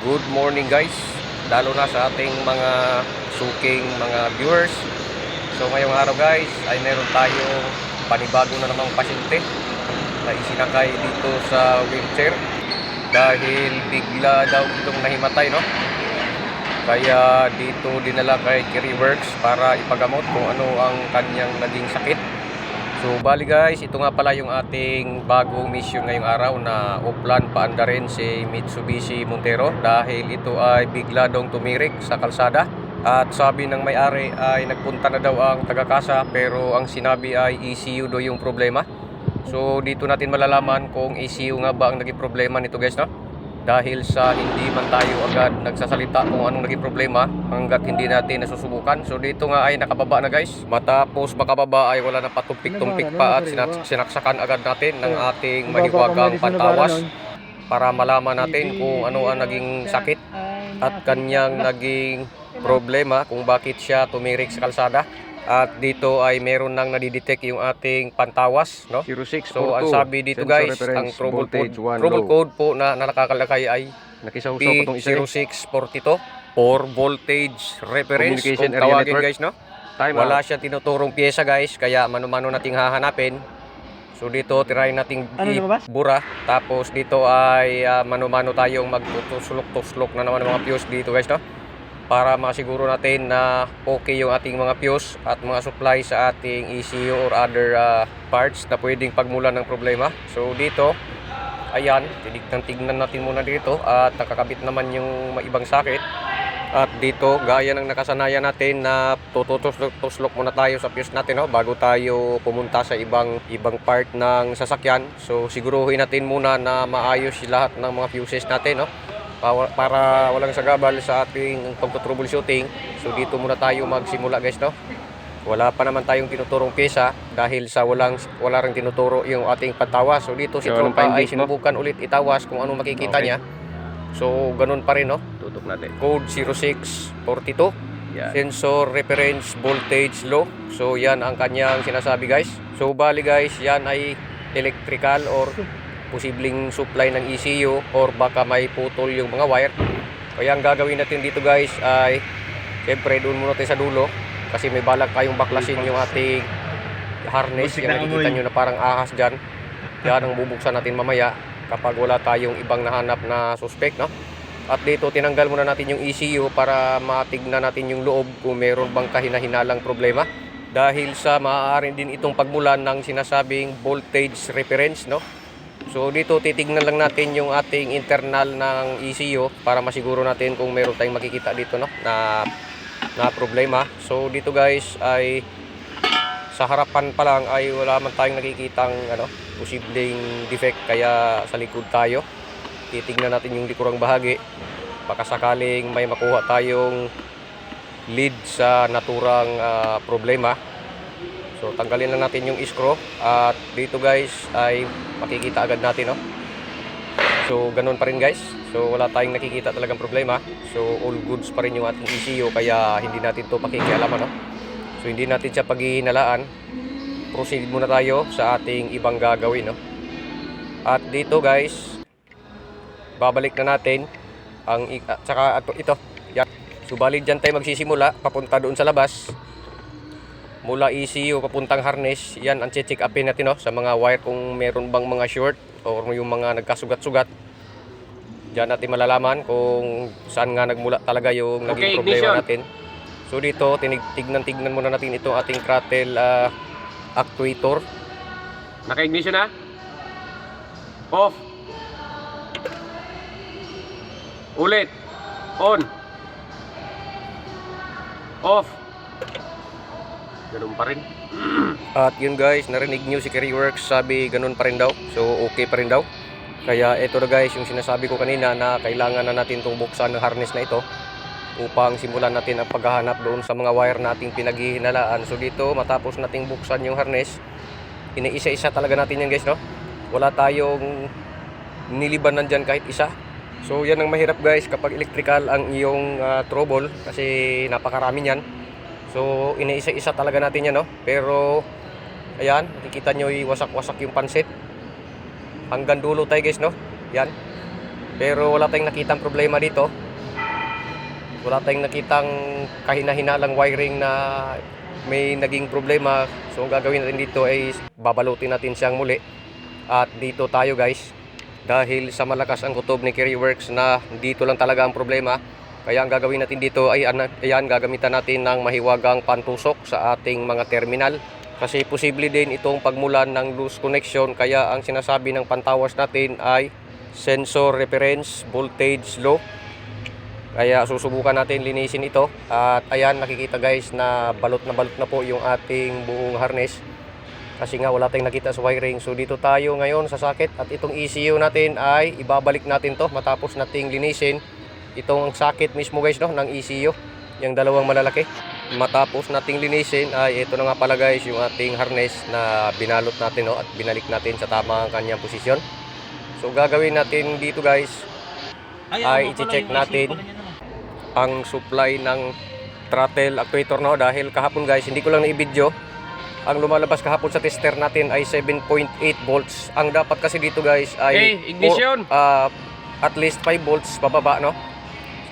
Good morning guys, lalo na sa ating mga suking mga viewers. So ngayong araw guys ay meron tayong panibago na namang pasyente na isinakay dito sa wheelchair dahil bigla daw itong nahimatay, no? Kaya dito dinala kay Kiriworks para ipagamot kung ano ang kanyang naging sakit. So bali guys, ito nga pala yung ating bagong mission ngayong araw na uplan paanda rin si Mitsubishi Montero dahil ito ay bigla daw tumirik sa kalsada. At sabi ng may-ari ay nagpunta na daw ang taga-kasa pero ang sinabi ay ECU daw yung problema. So dito natin malalaman kung ECU nga ba ang naging problema nito guys, no? Dahil sa hindi man tayo agad nagsasalita kung anong naging problema hanggat hindi natin nasusubukan. So dito nga ay nakababa na guys. Matapos makababa ay wala na patumpik-tumpik pa at sinaksakan agad natin ng ating mahiwagang pantawas para malaman natin kung ano ang naging sakit at kanyang naging problema kung bakit siya tumirik sa kalsada. At dito ay meron nang nadidetect yung ating pantawas, no? 0642. So ang sabi dito guys, ang trouble code po na nakakalakay ay P0642 or voltage reference kung tawagin guys, no? Wala siyang tinuturong pyesa guys, kaya mano-mano nating hahanapin. So dito try nating ibura, tapos dito ay mano-mano tayong magtutuslok-tuslok na naman ng mga fuse dito guys, no? Para masiguro natin na okay yung ating mga fuse at mga supply sa ating ECU or other parts na pwedeng pagmulan ng problema. So dito, ayan, tignan natin muna dito at nakakabit naman yung ibang sakit. At dito, gaya ng nakasanayan natin na tutuslok muna tayo sa fuse natin, no? Bago tayo pumunta sa ibang part ng sasakyan. So siguruhin natin muna na maayos lahat ng mga fuses natin, no? Para walang sagabal sa ating pagto-troubleshooting. So dito muna tayo magsimula guys, no? Wala pa naman tayong tinuturong pyesa dahil sa wala ring tinuturo yung ating pantawas. So dito si tropa ay sinubukan ulit itawas kung anong makikita niya. So ganun pa rin, no? Tutok natin. Code 0642. Sensor reference voltage low. So yan ang kanyang sinasabi guys. So bali guys, yan ay electrical or posibleng supply ng ECU or baka may putol yung mga wire. Kaya ang gagawin natin dito guys ay siyempre doon muna tayo sa dulo kasi may balak tayong baklasin yung ating harness. Yung nakikita nyo na parang ahas dyan, yan ang bubuksan natin mamaya kapag wala tayong ibang nahanap na suspect, no? At dito tinanggal muna natin yung ECU para matignan natin yung loob kung meron bang kahina-hinalang problema dahil sa maaari din itong pagmulan ng sinasabing voltage reference, no? So dito titignan lang natin yung ating internal ng ECU para masiguro natin kung meron tayong makikita dito, no, na problema. So dito guys ay sa harapan pa lang ay wala man tayong nakikitang posibleng defect, kaya sa likod tayo titignan natin yung likurang bahagi baka sakaling may makuha tayong lead sa naturang problema. So tanggalin lang natin yung screw at dito guys ay makikita agad natin, no? So ganun pa rin guys. So wala tayong nakikita talagang problema. So all goods pa rin yung ating ECU, kaya hindi natin to pakikialaman, no? So hindi natin siya paghihinalaan. Proceed muna tayo sa ating ibang gagawin, no? At dito guys, babalik na natin ang saka ito. Yan. So bali dyan tayo magsisimula papunta doon sa labas. Mula ECU papuntang harness, yan ang check upin natin, no, sa mga wire kung meron bang mga short or yung mga nagkasugat-sugat. Diyan natin malalaman kung saan nga nagmula talaga yung naging problema natin. So dito tignan muna natin ito ating throttle actuator. Naka-ignition na? Off. Ulit. On. Off. Ganun pa rin. At yun guys, narinig nyo si Kiriworks, sabi ganun pa rin daw. So okay pa rin daw. Kaya ito na guys yung sinasabi ko kanina na kailangan na natin itong buksan ng harness na ito upang simulan natin ang paghahanap doon sa mga wire nating pinaghihinalaan. So dito matapos nating buksan yung harness, iniisa-isa talaga natin yan guys, no? Wala tayong nilibanan dyan kahit isa. So yan ang mahirap guys kapag electrical ang iyong trouble kasi napakarami niyan. So iniisa-isa talaga natin yan, no? Pero ayan, nakikita nyo wasak-wasak yung pansit. Hanggang dulo tayo guys, no? Yan. Pero wala tayong nakitang problema dito. Wala tayong nakitang kahina-hinalang wiring na may naging problema. So ang gagawin natin dito ay babalutin natin siyang muli. At dito tayo guys, dahil sa malakas ang kutob ni Carryworks na dito lang talaga ang problema. Kaya ang gagawin natin dito ay ayan, gagamitan natin ng mahiwagang pantusok sa ating mga terminal. Kasi posible din itong pagmulan ng loose connection. Kaya ang sinasabi ng pantawas natin ay sensor reference voltage low. Kaya susubukan natin linisin ito. At ayan, nakikita guys na balot na po yung ating buong harness. Kasi nga wala tayong nakita sa wiring. So dito tayo ngayon sa socket. At itong ECU natin ay ibabalik natin to matapos nating linisin itong socket mismo guys, no, ng ECU. Yung dalawang malalaki. Matapos nating linisin ay ito na nga pala guys yung ating harness na binalot natin, no, at binalik natin sa tamang kanyang posisyon. So gagawin natin dito guys ay i-check natin ang supply ng throttle actuator, no, dahil kahapon guys hindi ko lang na-i-video. Ang lumalabas kahapon sa tester natin ay 7.8 volts. Ang dapat kasi dito guys ay ignition. At least 5 volts pababa, no.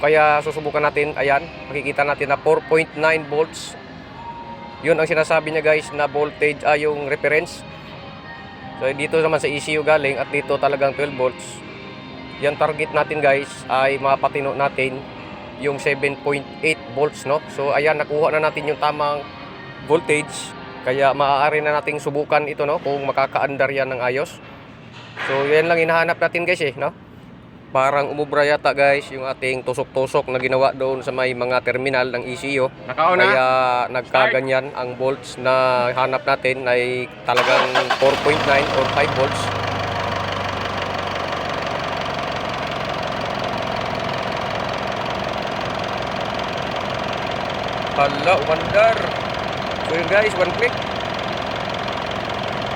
Kaya susubukan natin, ayan, makikita natin na 4.9 volts. Yun ang sinasabi niya guys na voltage ay yung reference. So dito naman sa ECU galing at dito talagang 12 volts. Yung target natin guys ay mapatino natin yung 7.8 volts, no. So ayan, nakuha na natin yung tamang voltage. Kaya maaari na nating subukan ito, no, kung makakaandar yan ng ayos. So yan lang hinahanap natin guys, no. Parang umubra yata guys yung ating tusok-tusok na ginawa doon sa may mga terminal ng ECU. Kaya nagkaganyan ang volts na hanap natin ay talagang 4.9 or 5 volts. Hala, umandar. So yun guys, one click.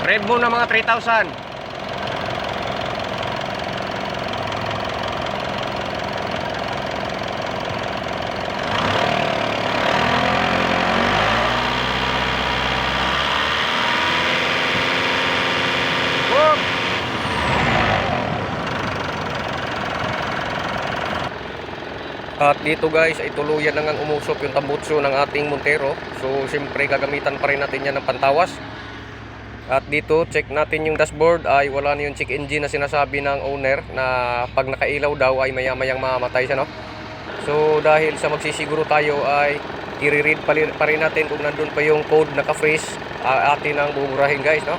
Red Moon na mga 3,000. At dito guys ay tuluyan na ngang umusok yung tambutso ng ating Montero. So siyempre gagamitan pa rin natin yan ng pantawas. At dito check natin yung dashboard ay wala na yung check engine na sinasabi ng owner na pag nakailaw daw ay maya-mayang mamamatay siya, no. So dahil sa magsisiguro tayo ay i-read pa rin natin kung nandun pa yung code naka-freeze, atin ang buburahin guys, no.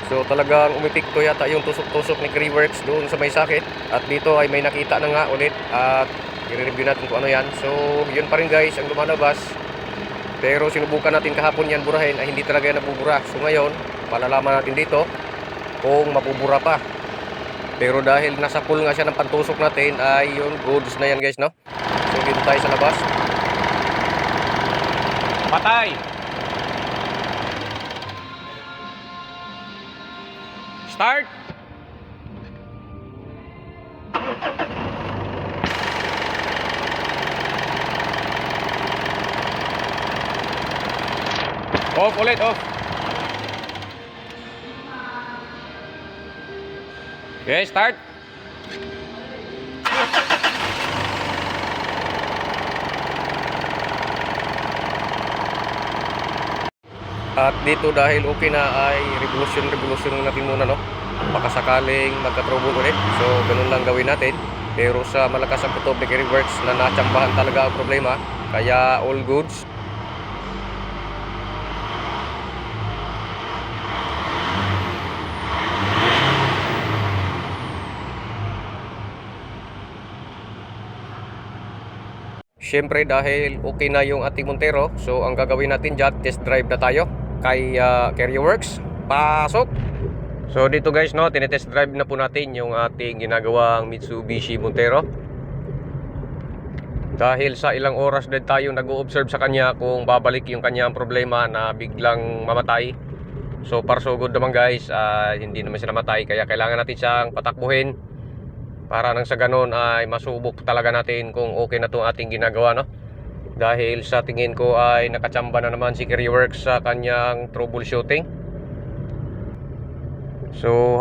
So talagang umipikto yata yung tusok-tusok ni Carryworks doon sa may sakit. At dito ay may nakita na nga ulit at i-review natin kung ano yan. So yun pa rin guys ang lumalabas. Pero sinubukan natin kahapon yan burahin ay hindi talaga yan nabubura. So ngayon malalaman natin dito kung mabubura pa. Pero dahil nasa pool nga siya ng pantusok natin ay yun, goods na yan guys, no. So dito tayo sa labas. Patay. Start. Off ulit, off. Okay, start. At dito dahil okay na ay revolution natin muna, no. Baka sakaling magka-trouble ulit. So ganun lang gawin natin. Pero sa malakas ang kutob ni Carryworks na natsambahan talaga ang problema. Kaya all goods. Siyempre dahil okay na yung ating Montero, so ang gagawin natin dyan, test drive na tayo kay Carryworks. Pasok! So dito guys, no, tinetest drive na po natin yung ating ginagawang Mitsubishi Montero. Dahil sa ilang oras din tayo nag-o-observe sa kanya kung babalik yung kanyang problema na biglang mamatay. So far so good naman guys, hindi naman siya namatay, kaya kailangan natin siyang patakbuhin para nang sa ganon ay masubok talaga natin kung okay na itong ating ginagawa, no. Dahil sa tingin ko ay nakachamba na naman si Carryworks sa kanyang troubleshooting. So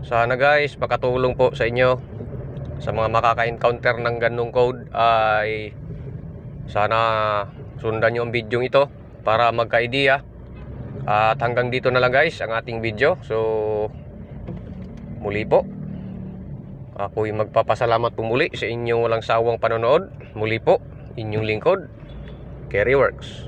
sana guys makatulong po sa inyo sa mga makaka-encounter ng ganung code ay sana sundan nyo ang video ito para magka-idea. At hanggang dito na lang guys ang ating video. So muli po, ako'y magpapasalamat po muli sa inyong walang sawang panonood. Muli po, inyong lingkod, Kerryworks.